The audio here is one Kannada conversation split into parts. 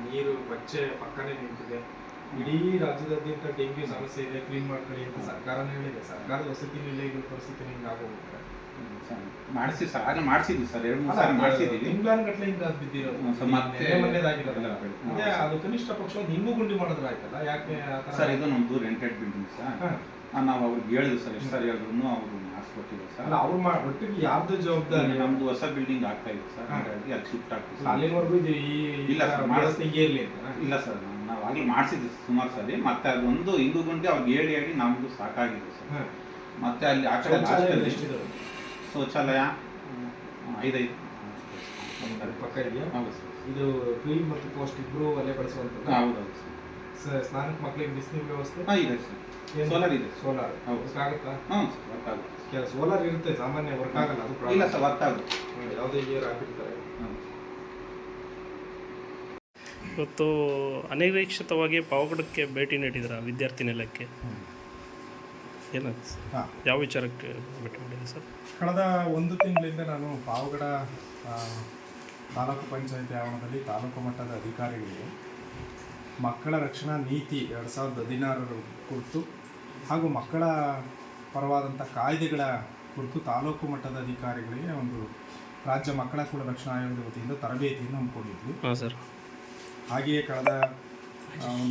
ನೀರು ಕೊಚ್ಚೆ ಪಕ್ಕನೇ ನಿಂತಿದೆ. ಇಡೀ ರಾಜ್ಯದಾದ್ಯಂತ ಡೆಂಗ್ಯೂ ಸಮಸ್ಯೆ ಇದೆ, ಕ್ಲೀನ್ ಮಾಡ್ಕೊಳ್ಳಿ ಅಂತ ಸರ್ಕಾರನೇ ಹೇಳಿದೆ. ಸರ್ಕಾರದ ವಸತಿ ನಿಲಯಗಳ ಪರಿಸ್ಥಿತಿ ಹಿಂಗೆ ಆಗೋಗುತ್ತೆ. ಮಾಡಿಸಿ ಸರ್, ಆಗಲೇ ಮಾಡಿಸಿದ್ವಿ ಸರ್, 2-3 ಸಾರಿ ಮಾಡಿಸಿದ್ದೀವಿ. ತಿಂಗಳಾನುಗಟ್ಟಲೆಯಿಂದ ಅದು ಬಿದ್ದಿರೋದು ಮತ್ತೆ ಮೊನ್ನೆದಾಗಿರೋದಲ್ಲ. ಅದು ಕನಿಷ್ಠ ಪಕ್ಷ ಒಂದು ಇನ್ನೂ ಗುಂಡಿ ಮಾಡಿದ್ರೆ ಆಯ್ತಲ್ಲ, ಯಾಕೆ ಸರ್? ಇದು ನಮ್ಮದು ರೆಂಟೆಡ್ ಬಿಲ್ಡಿಂಗ್ ಸರ್. ನಾವು ಅವ್ರಿಗೆ ಹೇಳಿದ್ವಿ ಸರ್, ಎಷ್ಟು ಸಾರಿ ಹೇಳಿದ್ರು ಅವರು ಮಾಡಿಸ್ಕೊಟ್ಟಿದ್ರು ಸರ್. ಅಲ್ಲ, ಅವ್ರು ಒಟ್ಟಿಗೆ ಯಾರ್ದು ಜವಾಬ್ದಾರಿ? ನಮ್ದು ಹೊಸ ಬಿಲ್ಡಿಂಗ್ ಆಗ್ತಾ ಇದೆ ಸರ್, ಹಾಗಾಗಿ ಅಲ್ಲಿ ಶಿಫ್ಟ್ ಆಗ್ತೀವಿ. ಅಲ್ಲಿವರೆಗೂ ಇಲ್ಲ ಸರ್, ಮಾಡಿಸ್ತಿಗೆ ಇರಲಿ ಅಂತ. ಇಲ್ಲ ಸರ್, ನಾವು ಆಗಲೇ ಮಾಡಿಸಿದ್ವಿ ಸುಮಾರು ಸರಿ. ಮತ್ತೆ ಅದೊಂದು ಹಿಂದೂ ಗಂಟೆ ಅವ್ರಿಗೆ ಹೇಳಿ ನಮ್ದು ಸಾಕಾಗಿದೆ ಸರ್. ಮತ್ತೆ ಅಲ್ಲಿ ಆ ಕಡೆ ಶೌಚಾಲಯ 5 ಪಕ್ಕ ಇದೆಯಾ? ಹೌದು ಸರ್. ಇದು ಪ್ರೀ ಮತ್ತು ಪೋಸ್ಟ್ ಇಬ್ರು ಅಲ್ಲೇ ಬಳಸುವಂಥದ್ದು? ಹೌದೌದು ಸರ್. ಸ್ನಾನಕ್ಕೆ ಮಕ್ಕಳಿಗೆ ಬಿಸಿನೀರು ವ್ಯವಸ್ಥೆ ಇದೆ ಸರ್. ಸೋಲಾರ್ ಇದೆ. ಸೋಲಾರ್ ವರ್ಕ್ ಆಗುತ್ತಾ? ಹ್ಞೂ ಸರ್, ವರ್ಕ್ ಆಗುತ್ತೆ. ಸೋಲಾರ್ ಇರುತ್ತೆ, ಸಾಮಾನ್ಯ ವರ್ಕ್ ಆಗಲ್ಲ. ಅದು ಇಲ್ಲ ಸರ್, ವರ್ಕ್ ಆಗುತ್ತೆ. ಯಾವುದೇ ಇಯರ್ ಹಾಕಿರ್ತಾರೆ. ಇವತ್ತು ಅನಿರೀಕ್ಷಿತವಾಗಿ ಪಾವಗಡಕ್ಕೆ ಭೇಟಿ ನೀಡಿದ್ರ ವಿದ್ಯಾರ್ಥಿ ನಿಲಯಕ್ಕೆ, ಏನಾಗುತ್ತೆ? ಯಾವ ವಿಚಾರಕ್ಕೆ ಭೇಟಿ ಮಾಡಿದೆ ಸರ್? ಕಳೆದ 1 ತಿಂಗಳಿಂದ ನಾನು ಪಾವಗಡ ತಾಲೂಕು ಪಂಚಾಯತಿ ಆವರಣದಲ್ಲಿ ತಾಲೂಕು ಮಟ್ಟದ ಅಧಿಕಾರಿಗಳಿಗೆ ಮಕ್ಕಳ ರಕ್ಷಣಾ ನೀತಿ 2016 ಕುರಿತು ಹಾಗೂ ಮಕ್ಕಳ ಪರವಾದಂಥ ಕಾಯ್ದೆಗಳ ಕುರಿತು ತಾಲೂಕು ಮಟ್ಟದ ಅಧಿಕಾರಿಗಳಿಗೆ ಒಂದು ರಾಜ್ಯ ಮಕ್ಕಳ ಕೂಡ ರಕ್ಷಣಾ ಆಯೋಗದ ವತಿಯಿಂದ ತರಬೇತಿಯನ್ನು ಹಮ್ಮಿಕೊಂಡಿದ್ವಿ. ಹಾಂ ಸರ್. ಹಾಗೆಯೇ ಕಳೆದ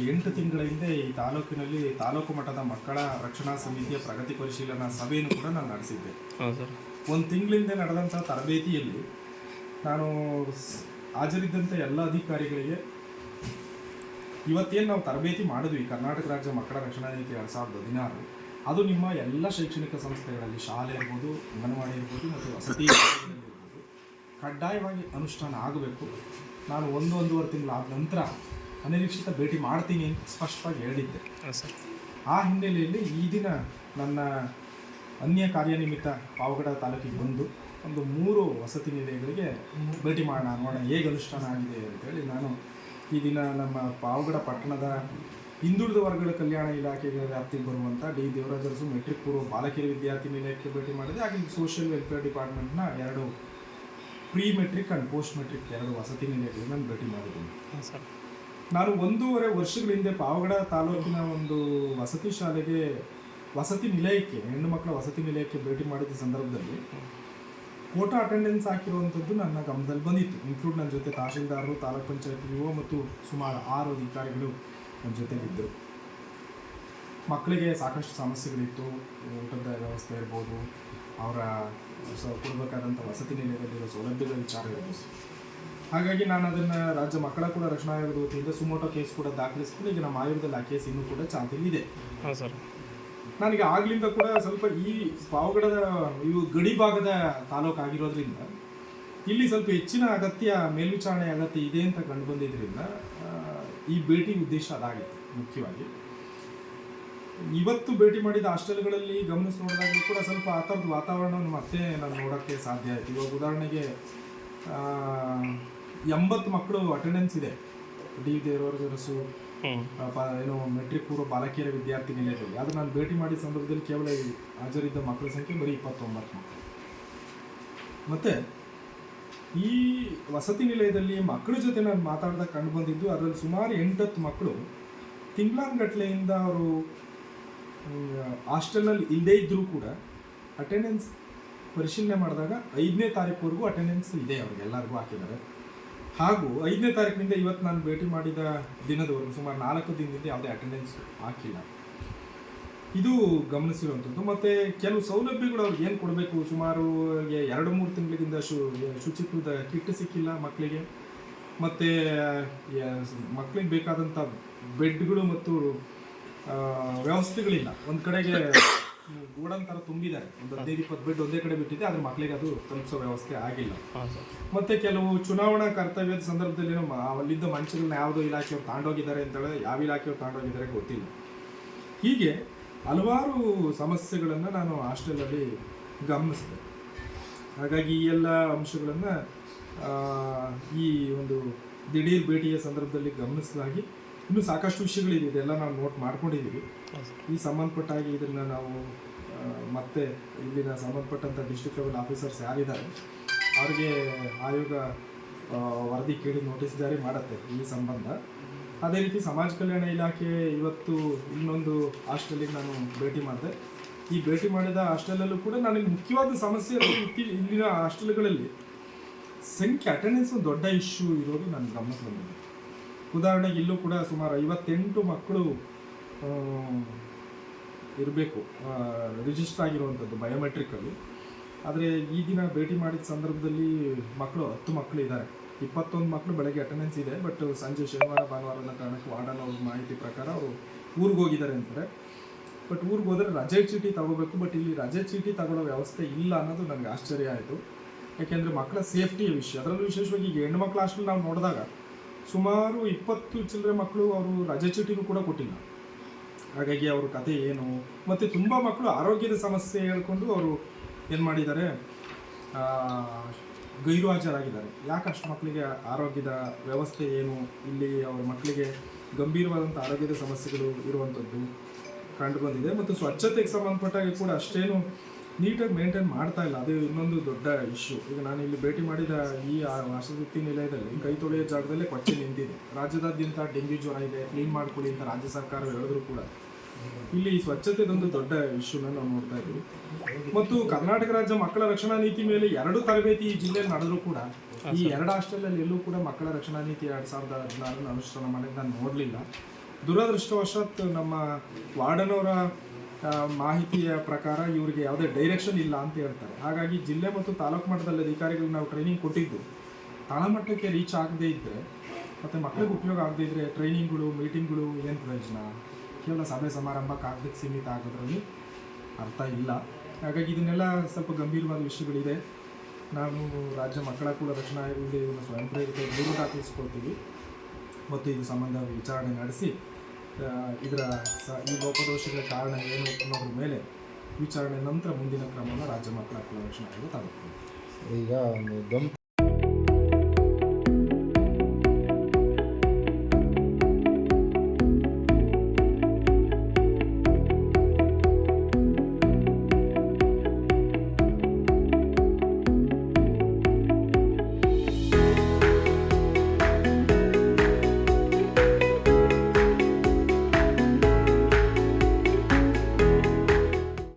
8 ತಿಂಗಳ ಹಿಂದೆ ಈ ತಾಲೂಕಿನಲ್ಲಿ ತಾಲೂಕು ಮಟ್ಟದ ಮಕ್ಕಳ ರಕ್ಷಣಾ ಸಮಿತಿಯ ಪ್ರಗತಿ ಪರಿಶೀಲನಾ ಸಭೆಯನ್ನು ಕೂಡ ನಾನು ನಡೆಸಿದ್ದೆ. ಹಾಂ ಸರ್. 1 ತಿಂಗಳಿಂದ ನಡೆದಂಥ ತರಬೇತಿಯಲ್ಲಿ ನಾನು ಹಾಜರಿದ್ದಂಥ ಎಲ್ಲ ಅಧಿಕಾರಿಗಳಿಗೆ ಇವತ್ತೇನು ನಾವು ತರಬೇತಿ ಮಾಡಿದ್ವಿ, ಕರ್ನಾಟಕ ರಾಜ್ಯ ಮಕ್ಕಳ ರಕ್ಷಣಾ ನೀತಿ 2016, ಅದು ನಿಮ್ಮ ಎಲ್ಲ ಶೈಕ್ಷಣಿಕ ಸಂಸ್ಥೆಗಳಲ್ಲಿ, ಶಾಲೆ ಇರ್ಬೋದು, ಅಂಗನವಾಡಿ ಇರ್ಬೋದು ಮತ್ತು ವಸತಿ ಇರ್ಬೋದು, ಕಡ್ಡಾಯವಾಗಿ ಅನುಷ್ಠಾನ ಆಗಬೇಕು. ನಾನು 1-1.5 ತಿಂಗಳಾದ ನಂತರ ಅನಿರೀಕ್ಷಿತ ಭೇಟಿ ಮಾಡ್ತೀನಿ ಅಂತ ಸ್ಪಷ್ಟವಾಗಿ ಹೇಳಿದ್ದೆ. ಆ ಹಿನ್ನೆಲೆಯಲ್ಲಿ ಈ ದಿನ ನನ್ನ ಅನ್ಯ ಕಾರ್ಯನಿಮಿತ್ತ ಪಾವಗಡ ತಾಲೂಕಿಗೆ ಬಂದು ಒಂದು 3 ವಸತಿ ನಿಲಯಗಳಿಗೆ ಭೇಟಿ ಮಾಡೋಣ, ನೋಡೋಣ ಹೇಗೆ ಅನುಷ್ಠಾನ ಆಗಿದೆ ಅಂತೇಳಿ ನಾನು ಈ ದಿನ ನಮ್ಮ ಪಾವಗಡ ಪಟ್ಟಣದ ಹಿಂದುಳಿದ ವರ್ಗಗಳ ಕಲ್ಯಾಣ ಇಲಾಖೆಗೆ ವ್ಯಾಪ್ತಿಗೆ ಬರುವಂಥ ಡಿ ದೇವರಾಜ ಅರಸು ಮೆಟ್ರಿಕ್ ಪೂರ್ವ ಬಾಲಕಿಯರ ವಿದ್ಯಾರ್ಥಿ ನಿಲಯಕ್ಕೆ ಭೇಟಿ ಮಾಡಿದೆ. ಹಾಗೆ ಸೋಷಿಯಲ್ ವೆಲ್ಫೇರ್ ಡಿಪಾರ್ಟ್ಮೆಂಟ್ನ 2 pre matric and post matric 2 ವಸತಿ ನಿಲಯಗಳಿಗೆ ನಾನು ಭೇಟಿ ಮಾಡಿದ್ದೀನಿ. ನಾನು 1.5 ವರ್ಷಗಳ ಹಿಂದೆ ಪಾವಗಡ ತಾಲೂಕಿನ ಒಂದು ವಸತಿ ಶಾಲೆಗೆ, ವಸತಿ ನಿಲಯಕ್ಕೆ, ಹೆಣ್ಣು ಮಕ್ಕಳ ವಸತಿ ನಿಲಯಕ್ಕೆ ಭೇಟಿ ಮಾಡಿದ ಸಂದರ್ಭದಲ್ಲಿ ಕೋಟಾ ಅಟೆಂಡೆನ್ಸ್ ಹಾಕಿರುವಂಥದ್ದು ನನ್ನ ಗಮನದಲ್ಲಿ ಬಂದಿತ್ತು. ಇನ್ಕ್ಲೂಡ್ ನನ್ನ ಜೊತೆ ತಹಶೀಲ್ದಾರರು, ತಾಲೂಕ್ ಪಂಚಾಯತ್ ಇಒ ಮತ್ತು ಸುಮಾರು 6 ಅಧಿಕಾರಿಗಳು ನನ್ನ ಜೊತೆಗಿದ್ದರು. ಮಕ್ಕಳಿಗೆ ಸಾಕಷ್ಟು ಸಮಸ್ಯೆಗಳಿತ್ತು, ಊಟದ ವ್ಯವಸ್ಥೆ ಇರ್ಬೋದು, ಅವರ ಕೊಡಬೇಕಾದಂಥ ವಸತಿ ನಿಲಯದಲ್ಲಿರೋ ಸೌಲಭ್ಯಗಳ ವಿಚಾರ ಇರ್ಬೋದು. ಹಾಗಾಗಿ ನಾನು ಅದನ್ನು ರಾಜ್ಯ ಮಕ್ಕಳ ಕೂಡ ರಕ್ಷಣಾ ಆಯೋಗದ ವತಿಯಿಂದ ಸುಮೋಟೋ ಕೇಸ್ ಕೂಡ ದಾಖಲಿಸ್ಕೊಂಡು ಈಗ ನಮ್ಮ ಆಯೋಗದಲ್ಲಿ ಆ ಕೇಸ್ ಇನ್ನೂ ಕೂಡ ಚಾಲ್ತಿಯಲ್ಲಿದೆ. ಹಾಂ ಸರ್. ನನಗೆ ಆಗ್ಲಿಂದ ಕೂಡ ಸ್ವಲ್ಪ ಈ ಪಾವಗಡದ ಇವು ಗಡಿ ಭಾಗದ ತಾಲೂಕು ಆಗಿರೋದ್ರಿಂದ ಇಲ್ಲಿ ಸ್ವಲ್ಪ ಹೆಚ್ಚಿನ ಅಗತ್ಯ, ಮೇಲ್ವಿಚಾರಣೆ ಅಗತ್ಯ ಇದೆ ಅಂತ ಕಂಡು ಬಂದಿದ್ದರಿಂದ ಈ ಭೇಟಿ ಉದ್ದೇಶ ಅದಾಗಿತ್ತು. ಮುಖ್ಯವಾಗಿ ಇವತ್ತು ಭೇಟಿ ಮಾಡಿದ ಹಾಸ್ಟೆಲ್ಗಳಲ್ಲಿ ಗಮನಿಸಿ ನೋಡಿದಾಗಲೂ ಕೂಡ ಸ್ವಲ್ಪ ಆ ಥರದ ವಾತಾವರಣವನ್ನು ಮತ್ತೆ ನಾನು ನೋಡೋಕ್ಕೆ ಸಾಧ್ಯ ಆಯಿತು. ಇವಾಗ ಉದಾಹರಣೆಗೆ 80 ಮಕ್ಕಳು ಅಟೆಂಡೆನ್ಸ್ ಇದೆ ಡಿ ದೇವರಾಜ ಅರಸು ಏನು ಮೆಟ್ರಿಕ್ ಪೂರ್ವ ಬಾಲಕಿಯರ ವಿದ್ಯಾರ್ಥಿ ನಿಲಯದಲ್ಲಿ. ಅದು ನಾನು ಭೇಟಿ ಮಾಡಿದ ಸಂದರ್ಭದಲ್ಲಿ ಕೇವಲ ಹಾಜರಿದ್ದ ಮಕ್ಕಳ ಸಂಖ್ಯೆ ಬರೀ 29 ಮಕ್ಕಳು. ಮತ್ತು ಈ ವಸತಿ ನಿಲಯದಲ್ಲಿ ಮಕ್ಕಳ ಜೊತೆ ನಾನು ಮಾತಾಡಿದಾಗ ಕಂಡು ಬಂದಿದ್ದು, ಅದರಲ್ಲಿ ಸುಮಾರು 8-10 ಮಕ್ಕಳು ತಿಂಗಳಾನುಗಟ್ಟಲೆಯಿಂದ ಅವರು ಹಾಸ್ಟೆಲ್ನಲ್ಲಿ ಇಲ್ಲದೇ ಇದ್ದರೂ ಕೂಡ ಅಟೆಂಡೆನ್ಸ್ ಪರಿಶೀಲನೆ ಮಾಡಿದಾಗ 5ನೇ ತಾರೀಕುವರೆಗೂ ಅಟೆಂಡೆನ್ಸ್ ಇದೆ, ಅವ್ರಿಗೆಲ್ಲರಿಗೂ ಹಾಕಿದ್ದಾರೆ. ಹಾಗೂ 5ನೇ ತಾರೀಕಿನಿಂದ ಇವತ್ತು ನಾನು ಭೇಟಿ ಮಾಡಿದ ದಿನದವರೆಗೂ ಸುಮಾರು 4 ದಿನದಿಂದ ಯಾವುದೇ ಅಟೆಂಡೆನ್ಸ್ ಹಾಕಿಲ್ಲ. ಇದು ಗಮನಿಸಿರುವಂಥದ್ದು. ಮತ್ತು ಕೆಲವು ಸೌಲಭ್ಯಗಳು ಅವ್ರಿಗೆ ಏನು ಕೊಡಬೇಕು, ಸುಮಾರು 2-3 ತಿಂಗಳಿಂದ ಶುಚಿತ್ವದ ಕಿಟ್ ಸಿಕ್ಕಿಲ್ಲ ಮಕ್ಕಳಿಗೆ. ಮತ್ತು ಮಕ್ಕಳಿಗೆ ಬೇಕಾದಂಥ ಬೆಡ್ಗಳು ಮತ್ತು ವ್ಯವಸ್ಥೆಗಳಿಲ್ಲ. ಒಂದು ಕಡೆಗೆ ಗೋಡನ್ ಥರ ತುಂಬಿದ್ದಾರೆ, ಒಂದು 15-20 ಬೆಡ್ ಒಂದೇ ಕಡೆ ಬಿಟ್ಟಿದೆ, ಆದರೆ ಮಕ್ಕಳಿಗೆ ಅದು ತಲುಪಿಸೋ ವ್ಯವಸ್ಥೆ ಆಗಿಲ್ಲ. ಮತ್ತು ಕೆಲವು ಚುನಾವಣಾ ಕರ್ತವ್ಯದ ಸಂದರ್ಭದಲ್ಲಿ ಅಲ್ಲಿದ್ದ ಮಂಚಗಳನ್ನ ಯಾವುದೋ ಇಲಾಖೆಯವ್ರು ತಾಂಡೋಗಿದ್ದಾರೆ ಅಂತೇಳಿ, ಯಾವ ಇಲಾಖೆಯವ್ರು ತಾಂಡೋಗಿದ್ದಾರೆ ಗೊತ್ತಿಲ್ಲ. ಹೀಗೆ ಹಲವಾರು ಸಮಸ್ಯೆಗಳನ್ನು ನಾನು ಹಾಸ್ಟೆಲಲ್ಲಿ ಗಮನಿಸಿದೆ. ಹಾಗಾಗಿ ಈ ಎಲ್ಲ ಅಂಶಗಳನ್ನು ಈ ಒಂದು ದಿಢೀರ್ ಭೇಟಿಯ ಸಂದರ್ಭದಲ್ಲಿ ಗಮನಿಸಲಾಗಿ ಇನ್ನೂ ಸಾಕಷ್ಟು ವಿಷಯಗಳಿದೆ, ಇದೆಲ್ಲ ನಾವು ನೋಟ್ ಮಾಡ್ಕೊಂಡಿದ್ದೀವಿ. ಈ ಸಂಬಂಧಪಟ್ಟಾಗಿ ಇದನ್ನು ನಾವು ಮತ್ತೆ ಇಲ್ಲಿನ ಸಂಬಂಧಪಟ್ಟಂಥ ಡಿಸ್ಟ್ರಿಕ್ಟ್ ಲೆವೆಲ್ ಆಫೀಸರ್ಸ್ ಯಾರಿದ್ದಾರೆ ಅವರಿಗೆ ಆಯೋಗ ವರದಿ ಕೇಳಿ ನೋಟಿಸ್ ಜಾರಿ ಮಾಡುತ್ತೆ ಈ ಸಂಬಂಧ. ಅದೇ ರೀತಿ ಸಮಾಜ ಕಲ್ಯಾಣ ಇಲಾಖೆ ಇವತ್ತು ಇನ್ನೊಂದು ಹಾಸ್ಟೆಲಿಗೆ ನಾನು ಭೇಟಿ ಮಾಡಿದೆ. ಈ ಭೇಟಿ ಮಾಡಿದ ಹಾಸ್ಟೆಲಲ್ಲೂ ಕೂಡ ನನಗೆ ಮುಖ್ಯವಾದ ಸಮಸ್ಯೆ ಇಲ್ಲಿನ ಹಾಸ್ಟೆಲ್ಗಳಲ್ಲಿ ಅಟೆಂಡೆನ್ಸ್ ಒಂದು ದೊಡ್ಡ ಇಶ್ಯೂ ಇರೋದು ನನ್ನ ಗಮನಕ್ಕೆ ಬಂದಿದೆ. ಉದಾಹರಣೆಗೆ ಇಲ್ಲೂ ಕೂಡ ಸುಮಾರು 58 ಮಕ್ಕಳು ಇರಬೇಕು ರಿಜಿಸ್ಟರ್ ಆಗಿರುವಂಥದ್ದು ಬಯೋಮೆಟ್ರಿಕಲ್ಲಿ. ಆದರೆ ಈ ದಿನ ಭೇಟಿ ಮಾಡಿದ ಸಂದರ್ಭದಲ್ಲಿ ಮಕ್ಕಳು 10 ಮಕ್ಕಳು ಇದ್ದಾರೆ. 21 ಮಕ್ಕಳು ಬೆಳಗ್ಗೆ ಅಟೆಂಡೆನ್ಸ್ ಇದೆ, ಬಟ್ ಸಂಜೆ ಶನಿವಾರ ಭಾನುವಾರ ಅನ್ನೋ ಕಾರಣಕ್ಕೆ ವಾರ್ಡನ್ ಅವ್ರ ಮಾಹಿತಿ ಪ್ರಕಾರ ಅವರು ಊರಿಗೆ ಹೋಗಿದ್ದಾರೆ ಅಂತಾರೆ. ಬಟ್ ಊರಿಗೆ ಹೋದರೆ ರಜೆ ಚೀಟಿ ತಗೋಬೇಕು, ಬಟ್ ಇಲ್ಲಿ ರಜೆ ಚೀಟಿ ತಗೊಳ್ಳೋ ವ್ಯವಸ್ಥೆ ಇಲ್ಲ ಅನ್ನೋದು ನನಗೆ ಆಶ್ಚರ್ಯ ಆಯಿತು. ಯಾಕೆಂದರೆ ಮಕ್ಕಳ ಸೇಫ್ಟಿಯ ವಿಷಯ, ಅದರಲ್ಲೂ ವಿಶೇಷವಾಗಿ ಈಗ ಹೆಣ್ಣುಮಕ್ಳ ಹಾಸ್ಟೆಲ್ ನಾವು ನೋಡಿದಾಗ ಸುಮಾರು 20 ಚಿಲ್ಲರೆ ಮಕ್ಕಳು ಅವರು ರಜೆ ಚೀಟಿನೂ ಕೂಡ ಕೊಟ್ಟಿಲ್ಲ. ಹಾಗಾಗಿ ಅವ್ರ ಕತೆ ಏನು, ಮತ್ತು ತುಂಬ ಮಕ್ಕಳು ಆರೋಗ್ಯದ ಸಮಸ್ಯೆ ಹೇಳ್ಕೊಂಡು ಅವರು ಏನು ಮಾಡಿದ್ದಾರೆ, ಗೈರು ಹಾಜರಾಗಿದ್ದಾರೆ. ಯಾಕೆ ಅಷ್ಟು ಮಕ್ಕಳಿಗೆ ಆರೋಗ್ಯದ ವ್ಯವಸ್ಥೆ ಏನು, ಇಲ್ಲಿ ಅವ್ರ ಮಕ್ಕಳಿಗೆ ಗಂಭೀರವಾದಂಥ ಆರೋಗ್ಯದ ಸಮಸ್ಯೆಗಳು ಇರುವಂಥದ್ದು ಕಂಡುಬಂದಿದೆ. ಮತ್ತು ಸ್ವಚ್ಛತೆಗೆ ಸಂಬಂಧಪಟ್ಟಾಗ ಕೂಡ ಅಷ್ಟೇನು ನೀಟಾಗಿ ಮೇಂಟೈನ್ ಮಾಡ್ತಾ ಇಲ್ಲ, ಅದು ಇನ್ನೊಂದು ದೊಡ್ಡ ಇಶ್ಯೂ. ಈಗ ನಾನು ಇಲ್ಲಿ ಭೇಟಿ ಮಾಡಿದ ಈ ವಸತಿ ನಿಲಯದಲ್ಲಿ ಕೈ ತೊಳೆಯೋ ಜಾಗದಲ್ಲೇ ಕೊಚ್ಚೆ ನಿಂತಿದೆ. ರಾಜ್ಯದಾದ್ಯಂತ ಡೆಂಗ್ಯೂ ಜ್ವರ ಇದೆ, ಕ್ಲೀನ್ ಮಾಡ್ಕೊಳ್ಳಿ ಅಂತ ರಾಜ್ಯ ಸರ್ಕಾರ ಹೇಳಿದ್ರು ಕೂಡ ಇಲ್ಲಿ ಸ್ವಚ್ಛತೆದೊಂದು ದೊಡ್ಡ ಇಶ್ಯೂನ ನಾವು ನೋಡ್ತಾ ಇದ್ದೀವಿ. ಮತ್ತು ಕರ್ನಾಟಕ ರಾಜ್ಯ ಮಕ್ಕಳ ರಕ್ಷಣಾ ನೀತಿ ಮೇಲೆ 2 ತರಬೇತಿ ಈ ಜಿಲ್ಲೆಯಲ್ಲಿ ನಡೆದರೂ ಕೂಡ ಈ 2 ಹಾಸ್ಟೆಲಲ್ಲಿ ಎಲ್ಲೂ ಕೂಡ ಮಕ್ಕಳ ರಕ್ಷಣಾ ನೀತಿ 2016 ಅನುಷ್ಠಾನ ಮಾಡಿದ್ದು ನಾನು ನೋಡಲಿಲ್ಲ. ದುರದೃಷ್ಟವಶಾತ್ ನಮ್ಮ ವಾರ್ಡನ್ ಅವರ ಮಾಹಿತಿಯ ಪ್ರಕಾರ ಇವರಿಗೆ ಯಾವುದೇ ಡೈರೆಕ್ಷನ್ ಇಲ್ಲ ಅಂತ ಹೇಳ್ತಾರೆ. ಹಾಗಾಗಿ ಜಿಲ್ಲೆ ಮತ್ತು ತಾಲೂಕು ಮಟ್ಟದಲ್ಲಿ ಅಧಿಕಾರಿಗಳಿಗೆ ನಾವು ಟ್ರೈನಿಂಗ್ ಕೊಟ್ಟಿದ್ದು ತಳಮಟ್ಟಕ್ಕೆ ರೀಚ್ ಆಗದೇ ಇದ್ದರೆ ಮತ್ತು ಮಕ್ಕಳಿಗೆ ಉಪಯೋಗ ಆಗದೇ ಇದ್ದರೆ ಟ್ರೈನಿಂಗ್ಗಳು ಮೀಟಿಂಗ್ಗಳು ಏನು ಪ್ರಯೋಜನ, ಕೇವಲ ಸಭೆ ಸಮಾರಂಭಕ್ಕೆ ಆಗಲಿಕ್ಕೆ ಸೀಮಿತ ಆಗೋದ್ರಲ್ಲಿ ಅರ್ಥ ಇಲ್ಲ. ಹಾಗಾಗಿ ಇದನ್ನೆಲ್ಲ ಸ್ವಲ್ಪ ಗಂಭೀರವಾದ ವಿಷಯಗಳಿದೆ. ನಾವು ರಾಜ್ಯ ಮಕ್ಕಳ ಕೂಡ ರಕ್ಷಣಾ ಆಯೋಗದಿಂದ ಇದನ್ನು ಸ್ವಯಂ ಪ್ರೇರಿತ ದೂರು ದಾಖಲಿಸ್ಕೊಳ್ತೀವಿ ಮತ್ತು ಇದು ಸಂಬಂಧ ವಿಚಾರಣೆ ನಡೆಸಿ ಈ ಲೋಪದೋಷಗಳ ಕಾರಣ ಏನು ಅನ್ನೋದ್ರ ಮೇಲೆ ವಿಚಾರಣೆ ನಂತರ ಮುಂದಿನ ಕ್ರಮವನ್ನು ರಾಜ್ಯ ಮಕ್ಕಳ ರಕ್ಷಣಾ ಆಯೋಗ ತಗೊಳ್ತೀವಿ. ಈಗ